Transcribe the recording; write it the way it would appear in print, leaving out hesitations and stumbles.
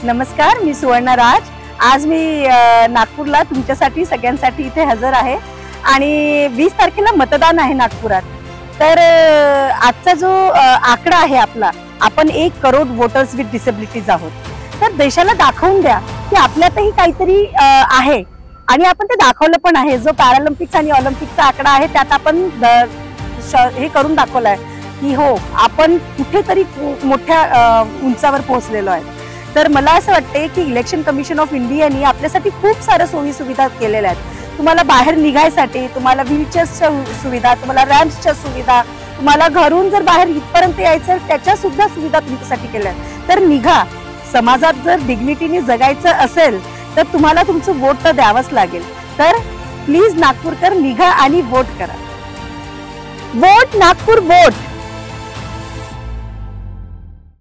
नमस्कार, मी सुवर्णा राज। आज मी नागपूरला तुमच्यासाठी सगळ्यांसाठी इथे हजर आहे आणि 20 तारखेला मतदान आहे नागपुरात। तर आजचा जो आकडा आहे आपला, आपण 1 करोड वोटर्स विथ डिसेबिलिटीज आहोत। तर देशाला दाखवून द्या की आपल्यातही काहीतरी आहे आणि आपण ते दाखवलं पण आहे। जो पॅरालिम्पिक्स आणि ऑलिम्पिकचा आकडा आहे त्यात आपण हे करून दाखवलाय की हो, आपण कुठेतरी मोठ्या उंचावर पोहोचलेलो आहे। तर मला असं वाटते की इलेक्शन कमिशन ऑफ इंडियाने आपल्यासाठी खूप साऱ्या सोयी सुविधा केलेल्या आहेत। तुम्हाला बाहेर निघायसाठी तुम्हाला व्हीलचेअर्सच्या सुविधा, तुम्हाला रॅम्प्सच्या सुविधा, तुम्हाला घरून जर बाहेर इथपर्यंत यायचं त्याच्या सुद्धा सुविधा तुमच्यासाठी केल्या आहेत। तर निघा, समाजात जर डिग्निटीने जगायचं असेल तर तुम्हाला तुमचं वोट तर द्यावंच लागेल। तर प्लीज नागपूरकर निघा आणि वोट करा। Vote Nagpur, vote.